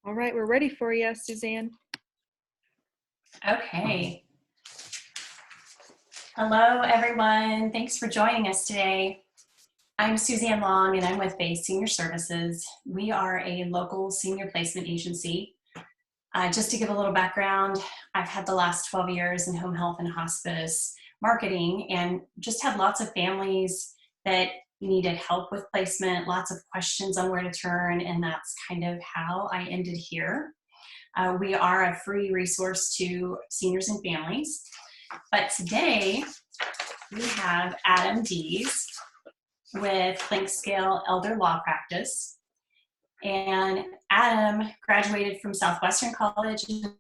All right, we're ready for you, Suzanne. Okay. Hello, everyone. Thanks for joining us today. I'm Suzanne Long, and I'm with Base Senior Services. We are a local senior placement agency. Just to give a little background, I've had the last 12 years in home health and hospice marketing and just had lots of families that needed help with placement, lots of questions on where to turn, and that's kind of how I ended here. We are a free resource to seniors and families. But today we have Adam Dees with Link Scale Elder Law Practice. And Adam graduated from Southwestern College in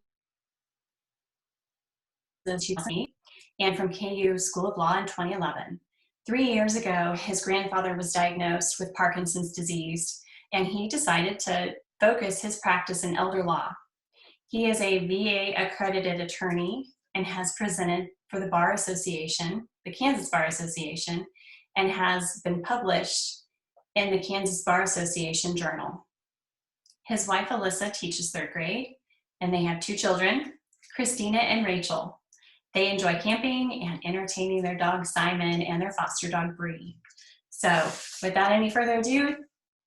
2000 and from KU School of Law in 2011. 3 years ago, his grandfather was diagnosed with Parkinson's disease, and he decided to focus his practice in elder law. He is a VA accredited attorney and has presented for the Bar Association, the Kansas Bar Association, and has been published in the Kansas Bar Association Journal. His wife Alyssa teaches third grade, and they have 2 children, Christina and Rachel. They enjoy camping and entertaining their dog Simon and their foster dog Bree. So without any further ado,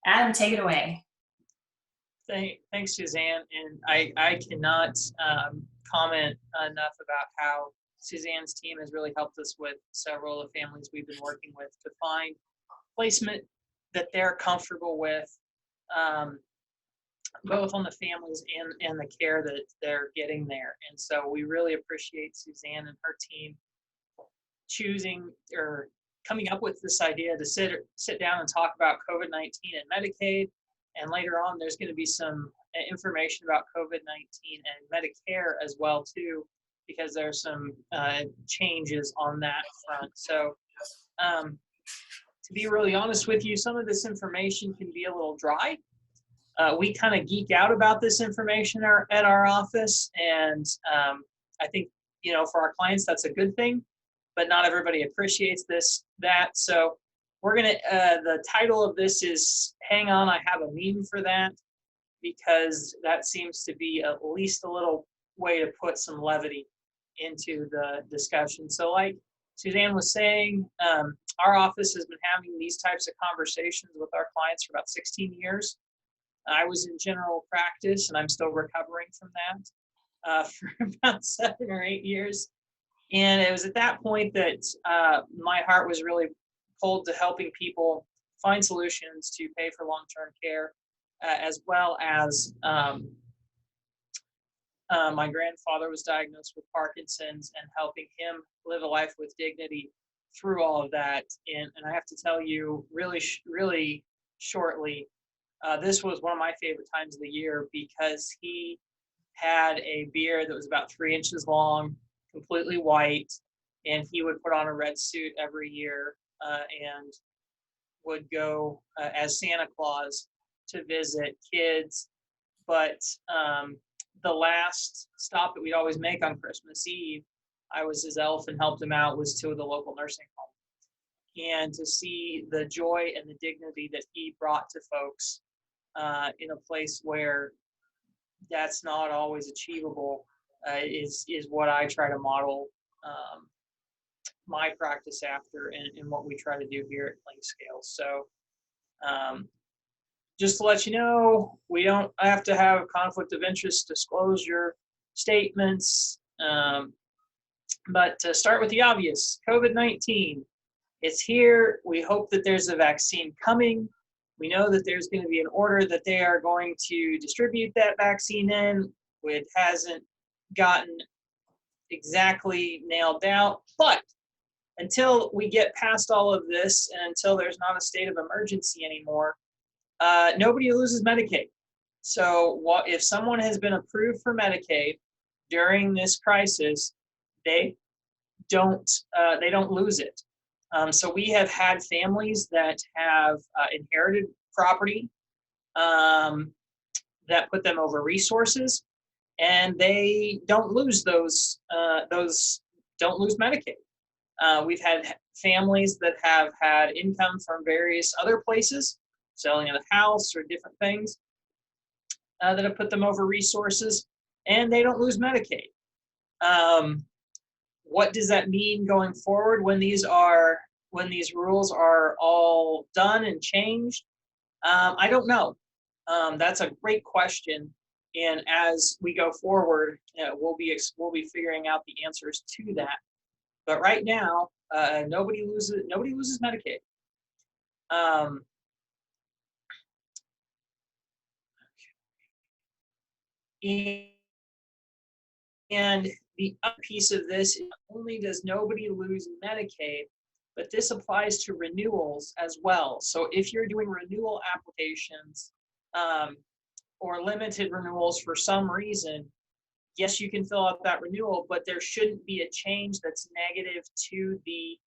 Adam, take it away. Thanks, Suzanne. And I cannot comment enough about how Suzanne's team has really helped us with several of the families we've been working with to find placement that they're comfortable with, both on the families and the care that they're getting there. And so we really appreciate Suzanne and her team choosing or coming up with this idea to sit down and talk about COVID-19 and Medicaid. And later on, there's going to be some information about COVID-19 and Medicare as well, too, because there's some changes on that front. So to be really honest with you, some of this information can be a little dry. We kind of geek out about this information at our office. And I think, for our clients, that's a good thing. But not everybody appreciates that. So we're going to, the title of this is Hang On, I Have a Meme for That, because that seems to be at least a little way to put some levity into the discussion. So like Suzanne was saying, our office has been having these types of conversations with our clients for about 16 years. I was in general practice, and I'm still recovering from that for about 7 or 8 years. And it was at that point that my heart was really pulled to helping people find solutions to pay for long-term care, as well as my grandfather was diagnosed with Parkinson's and helping him live a life with dignity through all of that. And I have to tell you really shortly, this was one of my favorite times of the year because he had a beard that was about 3 inches long, completely white, and he would put on a red suit every year and would go as Santa Claus to visit kids. But the last stop that we'd always make on Christmas Eve, I was his elf and helped him out, was to the local nursing home. And to see the joy and the dignity that he brought to folks in a place where that's not always achievable is what I try to model my practice after and what we try to do here at Link Scale. So just to let you know, we don't have to have conflict of interest disclosure statements, but to start with the obvious, COVID-19, it's here. We hope that there's a vaccine coming. We know that there's going to be an order that they are going to distribute that vaccine in. It hasn't gotten exactly nailed out, but until we get past all of this and until there's not a state of emergency anymore, nobody loses Medicaid. So if someone has been approved for Medicaid during this crisis, they don't lose it. So we have had families that have inherited property that put them over resources, and they don't lose those don't lose Medicaid. We've had families that have had income from various other places, selling of the house or different things, that have put them over resources, and they don't lose Medicaid. What does that mean going forward when these rules are all done and changed? I don't know. That's a great question, and as we go forward, we'll be figuring out the answers to that. But right now, nobody loses Medicaid. And the other piece of this is not only does nobody lose Medicaid, but this applies to renewals as well. So if you're doing renewal applications or limited renewals for some reason, yes, you can fill out that renewal, but there shouldn't be a change that's negative to the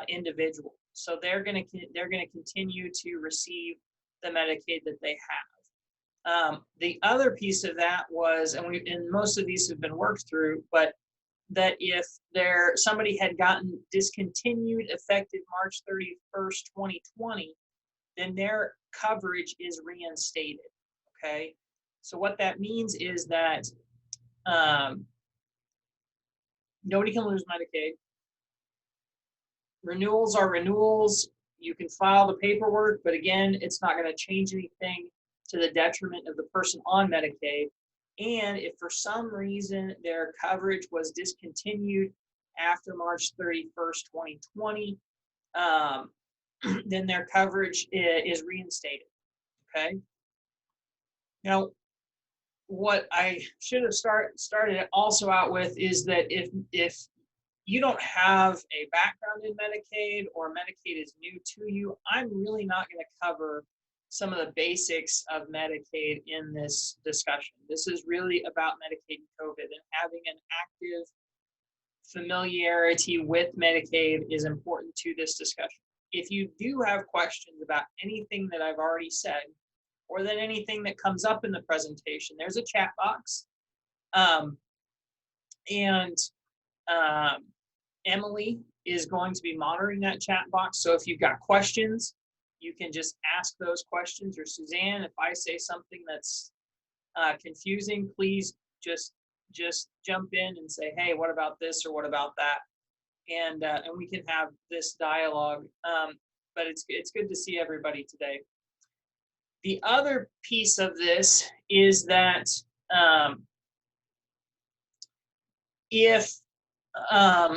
individual. So they're going to continue to receive the Medicaid that they have. The other piece of that was, and most of these have been worked through, but that if somebody had gotten discontinued effective March 31st, 2020, then their coverage is reinstated. Okay, so what that means is that nobody can lose Medicaid. Renewals are renewals. You can file the paperwork, but again, it's not going to change anything to the detriment of the person on Medicaid. And if for some reason their coverage was discontinued after March 31st, 2020, then their coverage is reinstated. Okay. Now, what I should have started also out with is that if you don't have a background in Medicaid or Medicaid is new to you, I'm really not going to cover some of the basics of Medicaid in this discussion. This is really about Medicaid and COVID, and having an active familiarity with Medicaid is important to this discussion. If you do have questions about anything that I've already said, or then anything that comes up in the presentation, there's a chat box. Emily is going to be monitoring that chat box. So if you've got questions, you can just ask those questions. Or Suzanne, if I say something that's confusing, please just jump in and say, hey, what about this or what about that? And we can have this dialogue. But it's good to see everybody today. The other piece of this is that if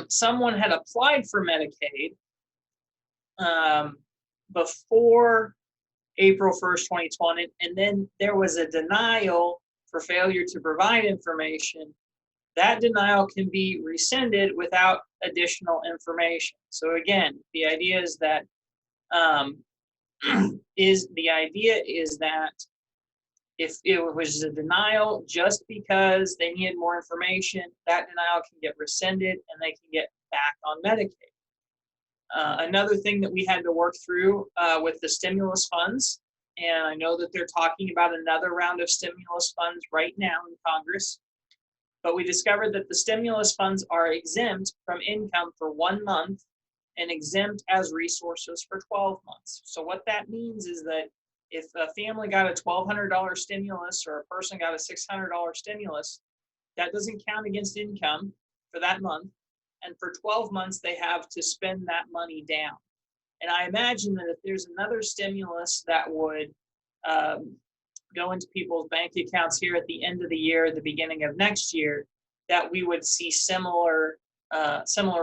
someone had applied for Medicaid before April 1st, 2020, and then there was a denial for failure to provide information, that denial can be rescinded without additional information. So again, the idea is that if it was a denial just because they needed more information, that denial can get rescinded and they can get back on Medicaid. Another thing that we had to work through with the stimulus funds, and I know that they're talking about another round of stimulus funds right now in Congress, but we discovered that the stimulus funds are exempt from income for 1 month and exempt as resources for 12 months. So what that means is that if a family got a $1,200 stimulus or a person got a $600 stimulus, that doesn't count against income for that month. And for 12 months, they have to spend that money down. And I imagine that if there's another stimulus that would go into people's bank accounts here at the end of the year, the beginning of next year, that we would see similar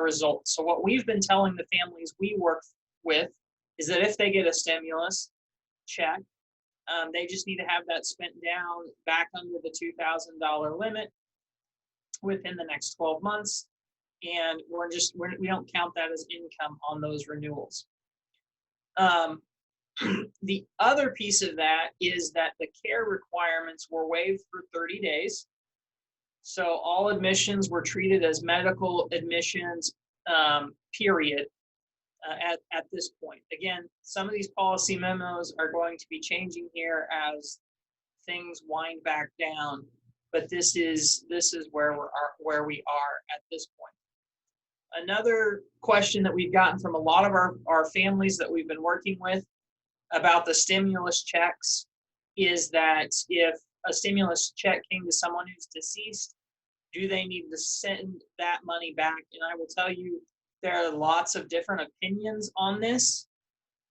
results. So what we've been telling the families we work with is that if they get a stimulus check, they just need to have that spent down back under the $2,000 limit within the next 12 months. And we don't count that as income on those renewals. The other piece of that is that the care requirements were waived for 30 days. So all admissions were treated as medical admissions, period, at this point. Again, some of these policy memos are going to be changing here as things wind back down, but this is where we are at this point. Another question that we've gotten from a lot of our families that we've been working with about the stimulus checks is that if a stimulus check came to someone who's deceased, do they need to send that money back? And I will tell you, there are lots of different opinions on this.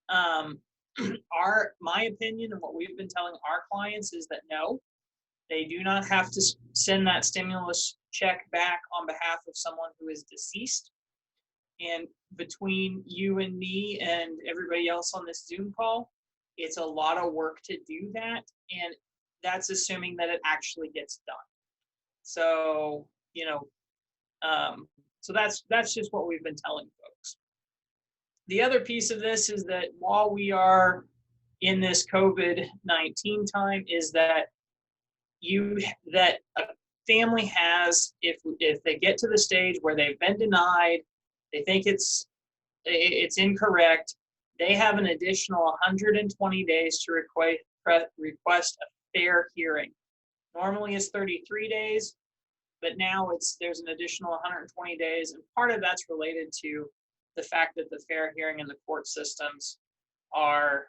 My opinion and what we've been telling our clients is that no, they do not have to send that stimulus check back on behalf of someone who is deceased. And between you and me and everybody else on this Zoom call, it's a lot of work to do that. And that's assuming that it actually gets done. So, so that's just what we've been telling folks. The other piece of this is that while we are in this COVID-19 time, is that a family has, if they get to the stage where they've been denied, they think it's incorrect, they have an additional 120 days to request a fair hearing. Normally it's 33 days, but now there's an additional 120 days, and part of that's related to the fact that the fair hearing and the court systems are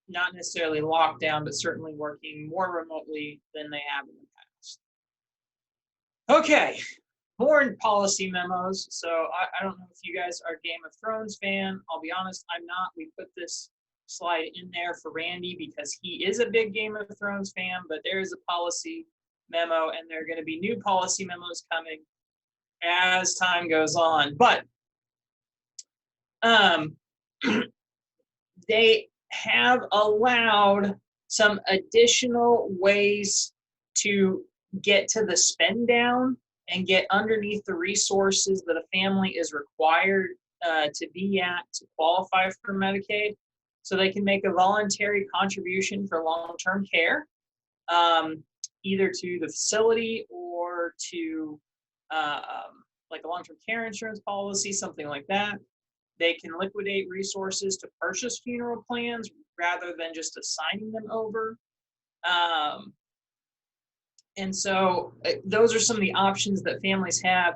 not necessarily locked down, but certainly working more remotely than they have in the past. Okay, more policy memos. So I don't know if you guys are a Game of Thrones fan. I'll be honest, I'm not. We put this slide in there for Randy because he is a big Game of Thrones fan, but there is a policy memo, and there are going to be new policy memos coming as time goes on. But they have allowed some additional ways to get to the spend down and get underneath the resources that a family is required to be at to qualify for Medicaid. So they can make a voluntary contribution for long-term care, either to the facility or to like a long-term care insurance policy, something like that. They can liquidate resources to purchase funeral plans rather than just assigning them over. And so those are some of the options that families have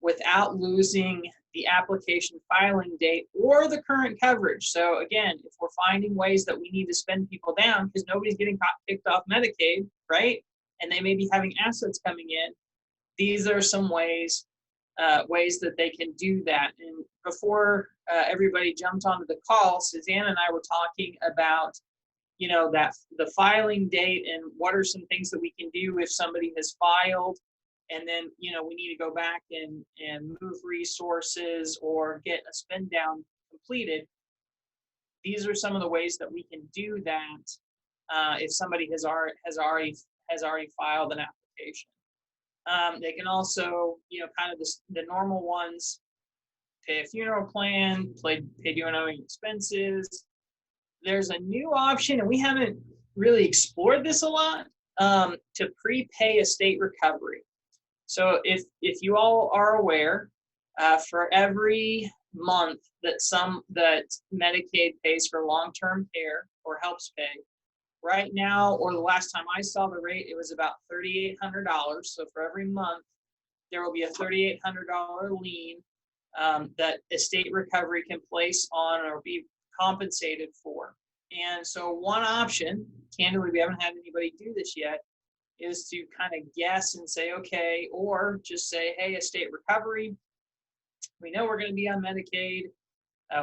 without losing the application filing date or the current coverage. So again, if we're finding ways that we need to spend people down because nobody's getting kicked off Medicaid, right? And they may be having assets coming in, these are some ways that they can do that. And before everybody jumped onto the call, Suzanne and I were talking about, that the filing date and what are some things that we can do if somebody has filed, and then, we need to go back and move resources or get a spend down completed. These are some of the ways that we can do that if somebody has already filed an application. They can also, kind of the normal ones, pay a funeral plan, pay due and owing expenses. There's a new option, and we haven't really explored this a lot, to prepay estate recovery. So if you all are aware, for every month that Medicaid pays for long-term care or helps pay, right now, or the last time I saw the rate, it was about $3,800. So for every month, there will be a $3,800 lien that estate recovery can place on or be compensated for. And so one option, candidly, we haven't had anybody do this yet, is to kind of guess and say, okay, or just say, hey, estate recovery, we know we're going to be on Medicaid.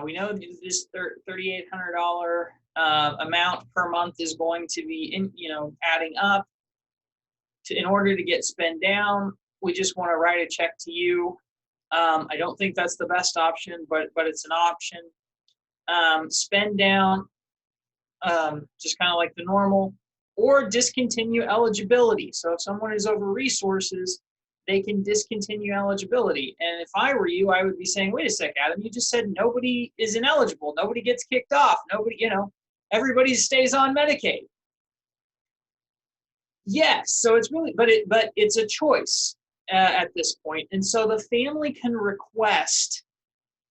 We know this $3,800 amount per month is going to be adding up. In order to get spend down, we just want to write a check to you. I don't think that's the best option, but it's an option. Spend down, just kind of like the normal, or discontinue eligibility. So if someone is over resources, they can discontinue eligibility. And if I were you, I would be saying, wait a sec, Adam, you just said nobody is ineligible. Nobody gets kicked off. Nobody, everybody stays on Medicaid. Yes, so it's really, but it's a choice at this point. And so the family can request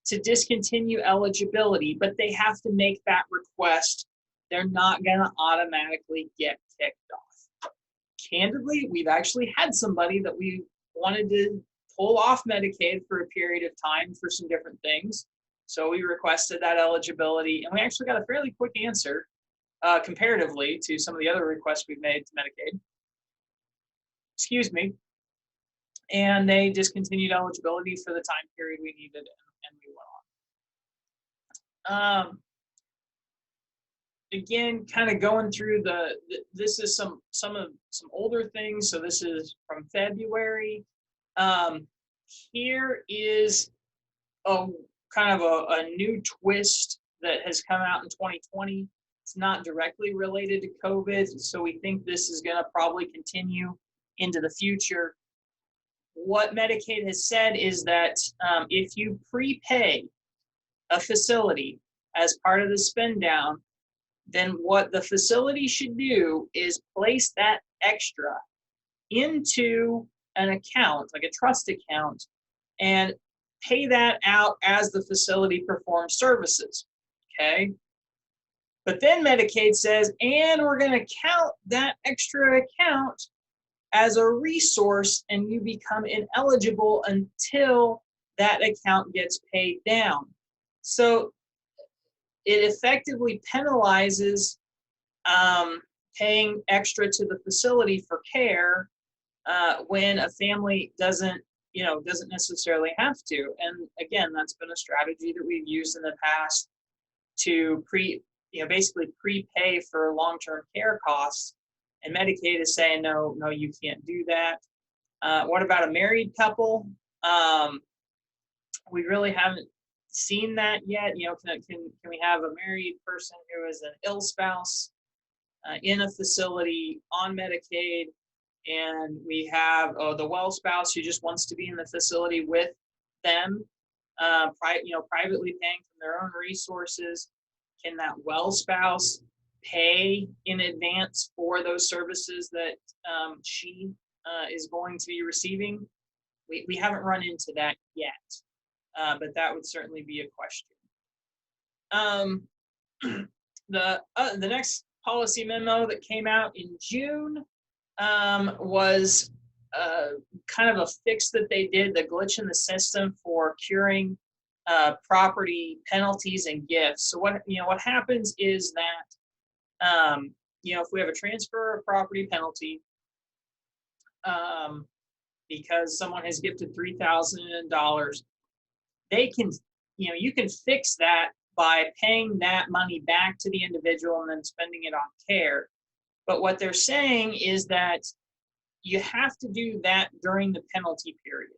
to discontinue eligibility, but they have to make that request. They're not going to automatically get kicked off. Candidly, we've actually had somebody that we wanted to pull off Medicaid for a period of time for some different things. So we requested that eligibility, and we actually got a fairly quick answer. comparatively to some of the other requests we've made to Medicaid. Excuse me. And they discontinued eligibility for the time period we needed, and we went on. Again, kind of going through this is some older things. So this is from February. Here is a kind of a new twist that has come out in 2020. It's not directly related to COVID, so we think this is going to probably continue into the future. What Medicaid has said is that if you prepay a facility as part of the spend down, then what the facility should do is place that extra into an account, like a trust account, and pay that out as the facility performs services, okay? But then Medicaid says, and we're going to count that extra account as a resource, and you become ineligible until that account gets paid down. So it effectively penalizes paying extra to the facility for care when a family doesn't necessarily have to. And again, that's been a strategy that we've used in the past to basically prepay for long-term care costs. And Medicaid is saying, no, you can't do that. What about a married couple? We really haven't seen that yet. Can we have a married person who is an ill spouse in a facility on Medicaid, and we have the well spouse who just wants to be in the facility with them, privately paying from their own resources? Can that well spouse pay in advance for those services that she is going to be receiving? We haven't run into that yet, but that would certainly be a question. The next policy memo that came out in June was kind of a fix that they did, the glitch in the system for curing property penalties and gifts. So what happens is that if we have a transfer of property penalty because someone has gifted $3,000, they can, you can fix that by paying that money back to the individual and then spending it on care. But what they're saying is that you have to do that during the penalty period.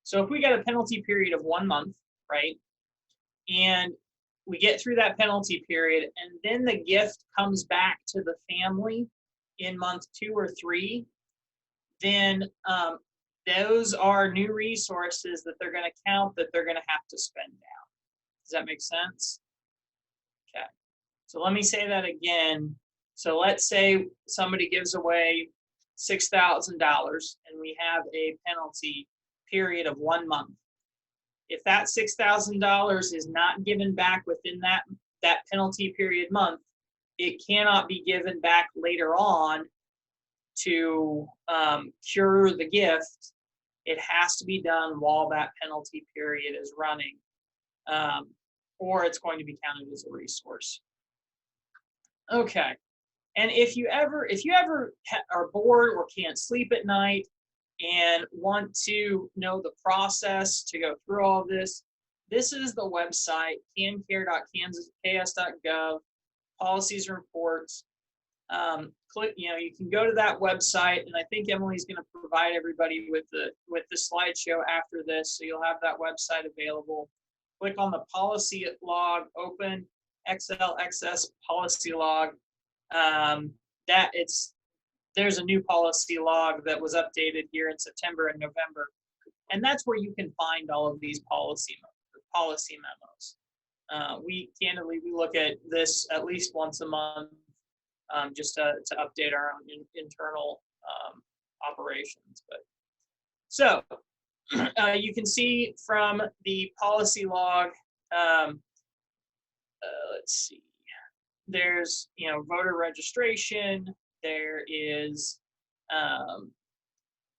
So if we got a penalty period of 1 month, right, and we get through that penalty period, and then the gift comes back to the family in month 2 or 3, then those are new resources that they're going to count that they're going to have to spend down. Does that make sense? Okay. So let me say that again. So let's say somebody gives away $6,000 and we have a penalty period of 1 month. If that $6,000 is not given back within that penalty period month, it cannot be given back later on to cure the gift. It has to be done while that penalty period is running, or it's going to be counted as a resource. Okay. And if you ever are bored or can't sleep at night and want to know the process to go through all of this, this is the website, cancare.ks.gov, policies and reports. You can go to that website, and I think Emily's going to provide everybody with the slideshow after this, so you'll have that website available. Click on the policy log, open XLXS policy log. There's a new policy log that was updated here in September and November, and that's where you can find all of these policy memos. We look at this at least once a month, just to update our own internal operations. But so you can see from the policy log, let's see. There's voter registration. There is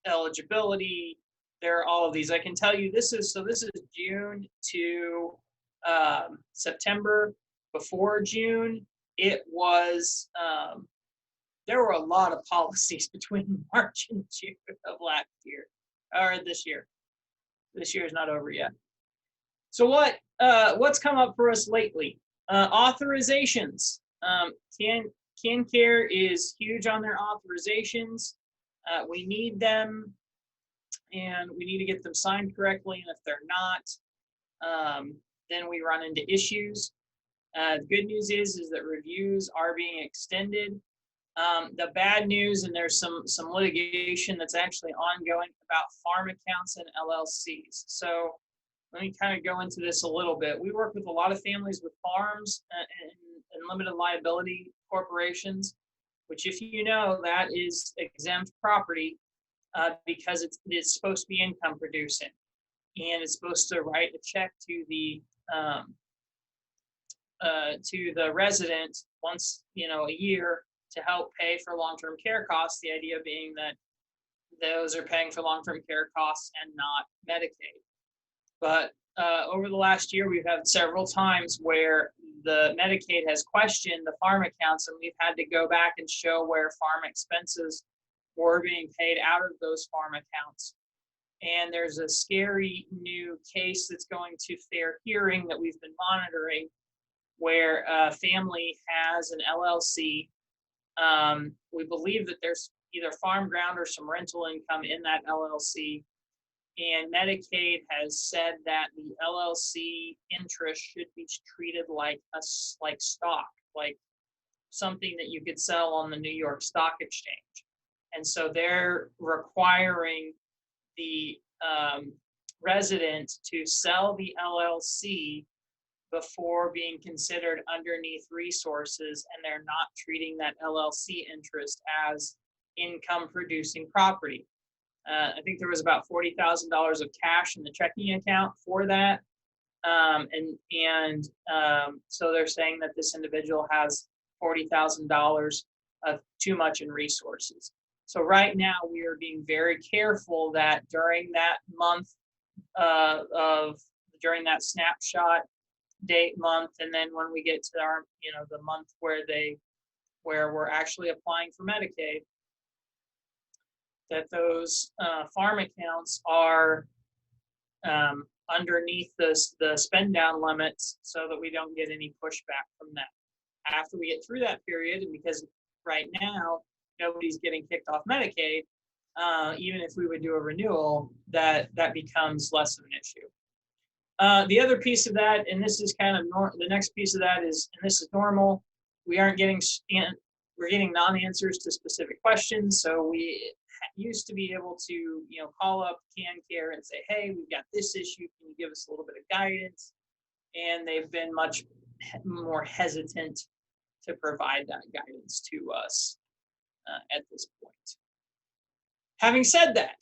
eligibility. There are all of these. I can tell you this is June to September. Before June, it was, there were a lot of policies between March and June of last year, or this year. This year is not over yet. So what's come up for us lately? Authorizations. CanCare is huge on their authorizations. We need them, and we need to get them signed correctly. And if they're not, then we run into issues. The good news is that reviews are being extended. The bad news, and there's some litigation that's actually ongoing about farm accounts and LLCs. So let me kind of go into this a little bit. We work with a lot of families with farms and limited liability corporations, which, if you know, that is exempt property because it's supposed to be income producing, and it's supposed to write a check to the resident once a year to help pay for long-term care costs. The idea being that those are paying for long-term care costs and not Medicaid. But over the last year, we've had several times where the Medicaid has questioned the farm accounts, and we've had to go back and show where farm expenses were being paid out of those farm accounts. And there's a scary new case that's going to fair hearing that we've been monitoring, where a family has an LLC. We believe that there's either farm ground or some rental income in that LLC. And Medicaid has said that the LLC interest should be treated like stock, like something that you could sell on the New York Stock Exchange. And so they're requiring the resident to sell the LLC before being considered underneath resources, and they're not treating that LLC interest as income producing property. I think there was about $40,000 of cash in the checking account for that. So they're saying that this individual has $40,000 of too much in resources. So right now we are being very careful that during that month during that snapshot date month, and then when we get to our, the month where we're actually applying for Medicaid, that those farm accounts are underneath the spend down limits, so that we don't get any pushback from that. After we get through that period, and because right now nobody's getting kicked off Medicaid, even if we would do a renewal, that becomes less of an issue. The other piece of that, and this is kind of the next piece of that is, and this is normal, we're getting non-answers to specific questions. So we used to be able to, call up CanCare and say, hey, we've got this issue, can you give us a little bit of guidance? And they've been much more hesitant to provide that guidance to us at this point. Having said that,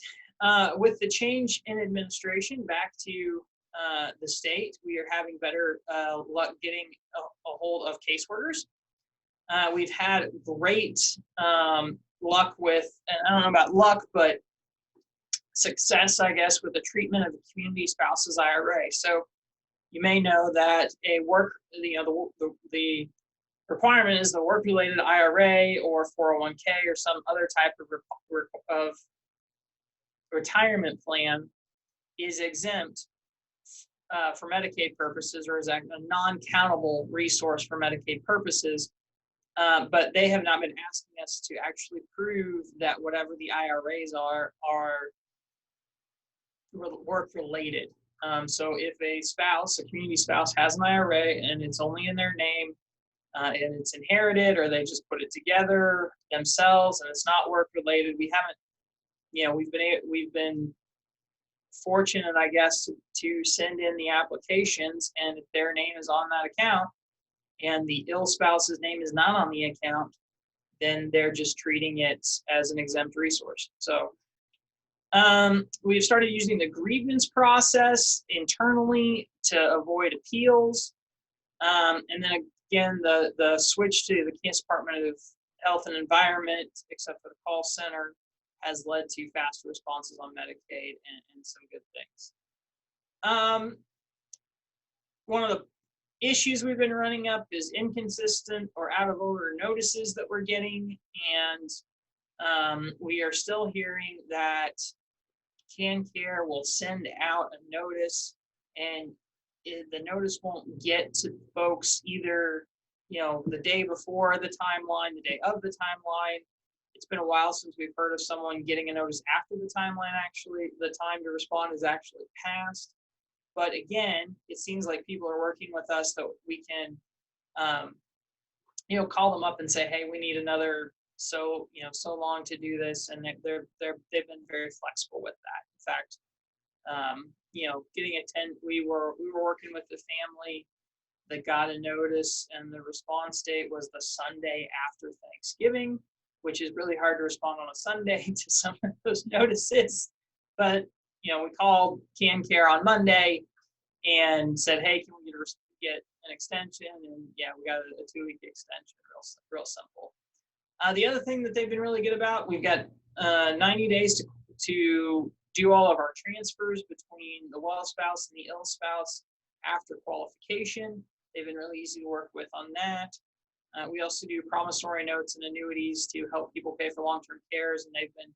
with the change in administration back to the state, we are having better luck getting a hold of caseworkers. We've had great luck with, and I don't know about luck, but success, I guess, with the treatment of the community spouses IRA. So you may know that the requirement is the work-related IRA or 401k or some other type of retirement plan is exempt for Medicaid purposes, or is a non-countable resource for Medicaid purposes. But they have not been asking us to actually prove that whatever the IRAs are work-related. So if a community spouse has an IRA and it's only in their name, and it's inherited, or they just put it together themselves and it's not work-related, we haven't, we've been fortunate, I guess, to send in the applications, and if their name is on that account and the ill spouse's name is not on the account, then they're just treating it as an exempt resource. So we've started using the grievance process internally to avoid appeals. And then again, the switch to the Kansas Department of Health and Environment, except for the call center, has led to faster responses on Medicaid and some good things. One of the issues we've been running up is inconsistent or out of order notices that we're getting, and we are still hearing that CanCare will send out a notice, and the notice won't get to folks either, the day before the timeline, the day of the timeline. It's been a while since we've heard of someone getting a notice after the timeline. Actually, the time to respond is actually passed. But again, it seems like people are working with us that we can, call them up and say, hey, we need another so long to do this, and they've been very flexible with that. In fact, getting we were working with the family that got a notice, and the response date was the Sunday after Thanksgiving, which is really hard to respond on a Sunday to some of those notices. But we called CanCare on Monday and said, hey, can we get an extension? And yeah, we got a 2-week extension, real simple. The other thing that they've been really good about, we've got 90 days to do all of our transfers between the well spouse and the ill spouse after qualification. They've been really easy to work with on that. We also do promissory notes and annuities to help people pay for long-term cares, and they've been,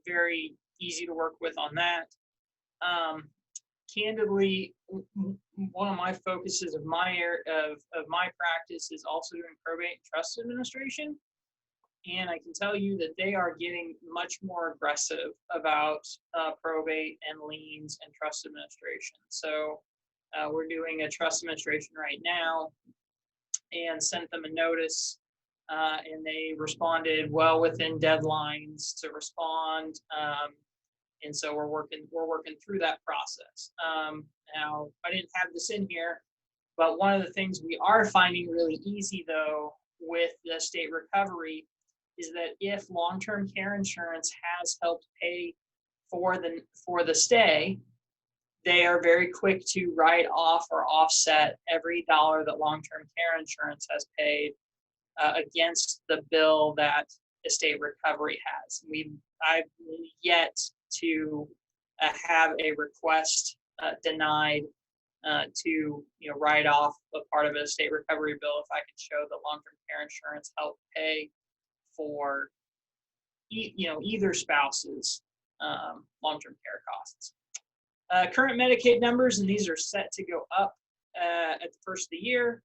very easy to work with on that. Candidly, one of my focuses of my practice is also doing probate and trust administration, and I can tell you that they are getting much more aggressive about probate and liens and trust administration. So we're doing a trust administration right now, and sent them a notice, and they responded well within deadlines to respond. And so we're working through that process. Now, I didn't have this in here, but one of the things we are finding really easy, though, with the state recovery is that if long-term care insurance has helped pay for the stay, they are very quick to write off or offset every dollar that long-term care insurance has paid against the bill that estate recovery has. I've yet to have a request denied to write off a part of a estate recovery bill if I can show that long-term care insurance helped pay for either spouse's long-term care costs. Current Medicaid numbers, and these are set to go up at the first of the year.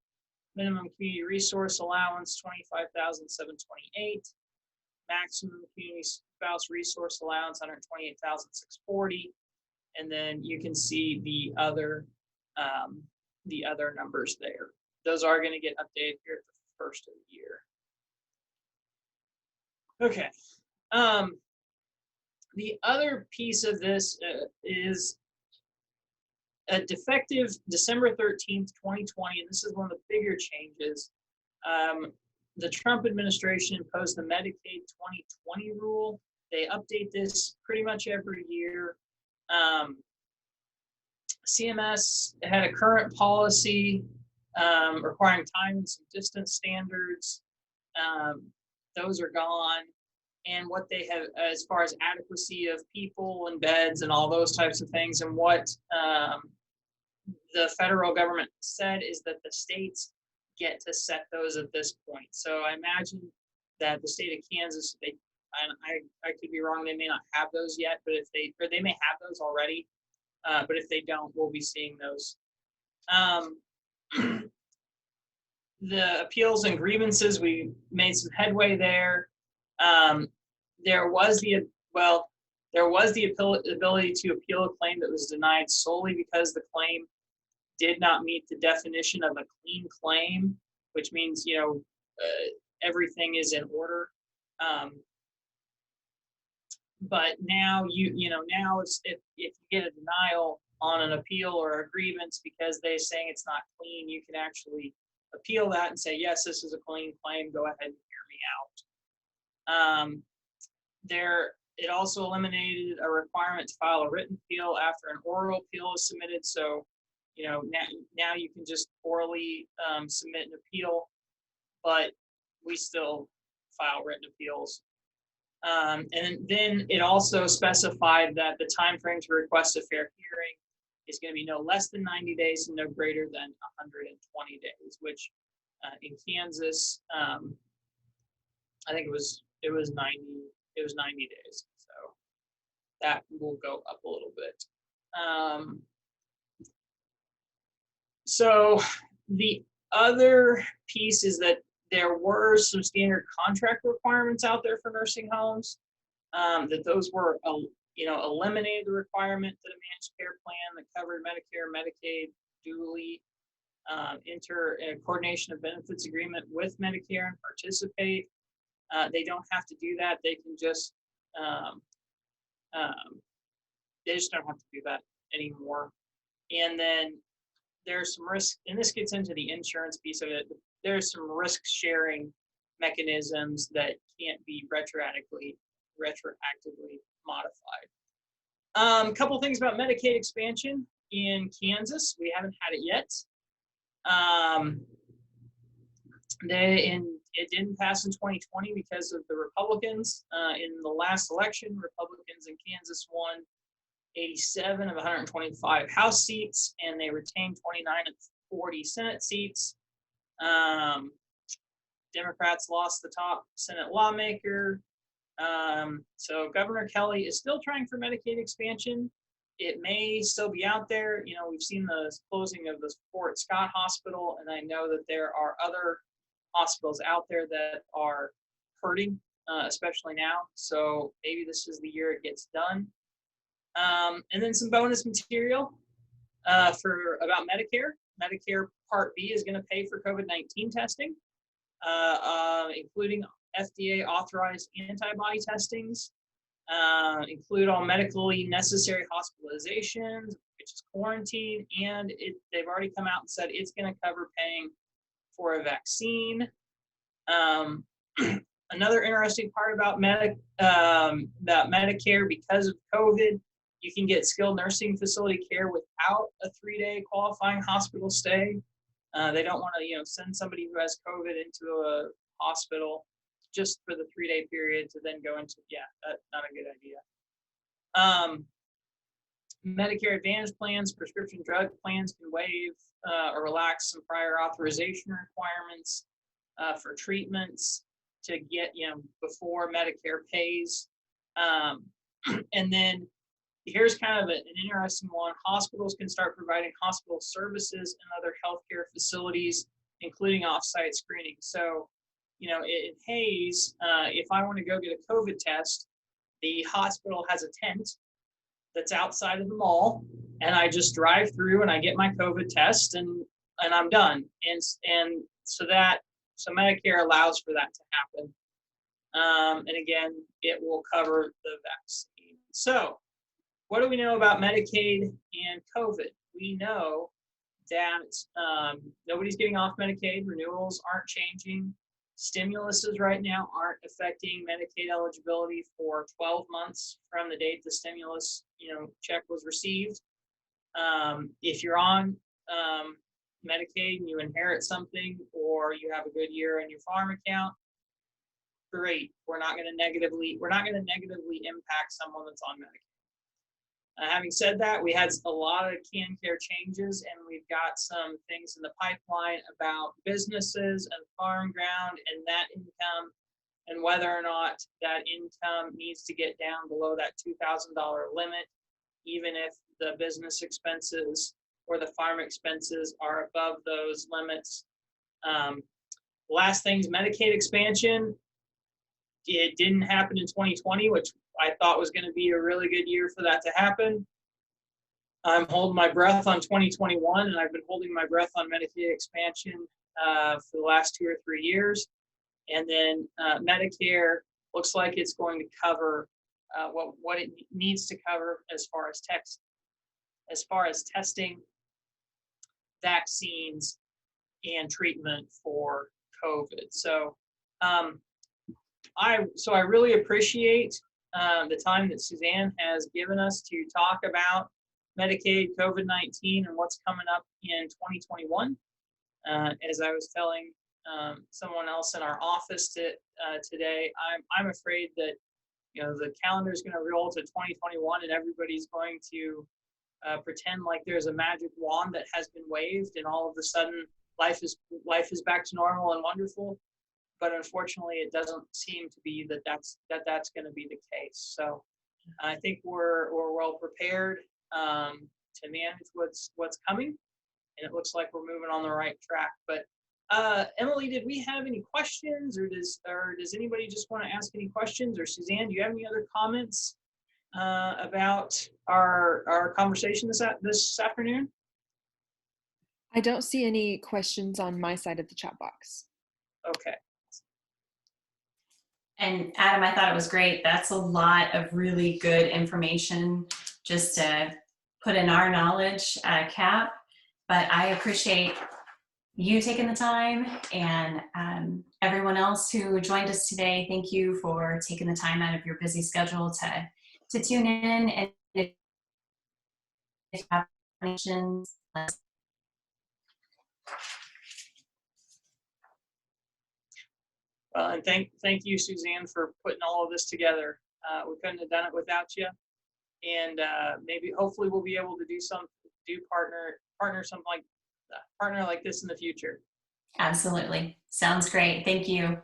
Minimum community resource allowance, $25,728. Maximum community spouse resource allowance, $128,640. And then you can see the other numbers there. Those are going to get updated here at the first of the year. Okay. The other piece of this is defective December 13th, 2020, and this is one of the bigger changes. The Trump administration imposed the Medicaid 2020 rule. They update this pretty much every year. CMS had a current policy requiring time and some distance standards. Those are gone. And what they have as far as adequacy of people and beds and all those types of things, and what the federal government said is that the states get to set those at this point. So I imagine that the state of Kansas, I could be wrong, they may not have those yet, but they may have those already, but if they don't, we'll be seeing those. The appeals and grievances, we made some headway there. There was the ability to appeal a claim that was denied solely because the claim did not meet the definition of a clean claim, which means everything is in order. But now now if you get a denial on an appeal or a grievance because they're saying it's not clean, you can actually appeal that and say, yes, this is a clean claim, go ahead and hear me out. It also eliminated a requirement to file a written appeal after an oral appeal is submitted. So, now you can just orally submit an appeal, but we still file written appeals. And then it also specified that the time frame to request a fair hearing is going to be no less than 90 days and no greater than 120 days, which in Kansas, I think it was 90 days. So that will go up a little bit. So the other piece is that there were some standard contract requirements out there for nursing homes, that those were, eliminated the requirement that a managed care plan that covered Medicare, Medicaid, dually enter a coordination of benefits agreement with Medicare and participate. They don't have to do that. They can just, they just don't have to do that anymore. And then there's some risk, and this gets into the insurance piece of it. There's some risk sharing mechanisms that can't be retroactively modified. A couple things about Medicaid expansion in Kansas. We haven't had it yet. It didn't pass in 2020 because of the Republicans. In the last election, Republicans in Kansas won 87 of 125 House seats, and they retained 29 of 40 Senate seats. Democrats lost the top Senate lawmaker. So Governor Kelly is still trying for Medicaid expansion. It may still be out there. We've seen the closing of the Fort Scott Hospital, and I know that there are other hospitals out there that are hurting, especially now. So maybe this is the year it gets done. And then some bonus material about Medicare. Medicare Part B is going to pay for COVID-19 testing, including FDA authorized antibody testings, include all medically necessary hospitalizations, which is quarantine, and they've already come out and said it's going to cover paying for a vaccine. Another interesting part about Medicare, because of COVID, you can get skilled nursing facility care without a 3-day qualifying hospital stay. They don't want to, send somebody who has COVID into a hospital just for the 3-day period to then go into, that's not a good idea. Medicare Advantage plans, prescription drug plans can waive or relax some prior authorization requirements for treatments to get, before Medicare pays. And then here's kind of an interesting one. Hospitals can start providing hospital services and other healthcare facilities, including off-site screening. So, in Hayes, if I want to go get a COVID test, the hospital has a tent that's outside of the mall, and I just drive through and I get my COVID test, and I'm done. And so Medicare allows for that to happen. And again, it will cover the vaccine. So what do we know about Medicaid and COVID? We know that nobody's getting off Medicaid. Renewals aren't changing. Stimuluses right now aren't affecting Medicaid eligibility for 12 months from the date the stimulus, check was received. If you're on Medicaid and you inherit something, or you have a good year in your farm account, great. We're not going to negatively impact someone that's on Medicaid. Having said that, we had a lot of CanCare changes, and we've got some things in the pipeline about businesses and farm ground and that income, and whether or not that income needs to get down below that $2,000 limit, even if the business expenses or the farm expenses are above those limits. Last thing's Medicaid expansion. It didn't happen in 2020, which I thought was going to be a really good year for that to happen. I'm holding my breath on 2021, and I've been holding my breath on Medicaid expansion for the last 2 or 3 years. And then Medicare looks like it's going to cover what it needs to cover as far as testing, vaccines, and treatment for COVID. So I really appreciate the time that Suzanne has given us to talk about Medicaid, COVID-19, and what's coming up in 2021. As I was telling someone else in our office today, I'm afraid that the calendar is going to roll to 2021, and everybody's going to pretend like there's a magic wand that has been waved and all of a sudden life is back to normal and wonderful. But unfortunately, it doesn't seem to be that's going to be the case. So I think we're well prepared to manage what's coming, and it looks like we're moving on the right track. But Emily, did we have any questions, or does anybody just want to ask any questions? Or Suzanne, do you have any other comments about our conversation this afternoon? I don't see any questions on my side of the chat box. Okay. And Adam, I thought it was great. That's a lot of really good information just to put in our knowledge cap. But I appreciate you taking the time, and everyone else who joined us today. Thank you for taking the time out of your busy schedule to tune in. And if you have questions, And thank you, Suzanne, for putting all of this together. We couldn't have done it without you. And maybe, hopefully, we'll be able to partner like this in the future. absolutely. Sounds great. Thank you.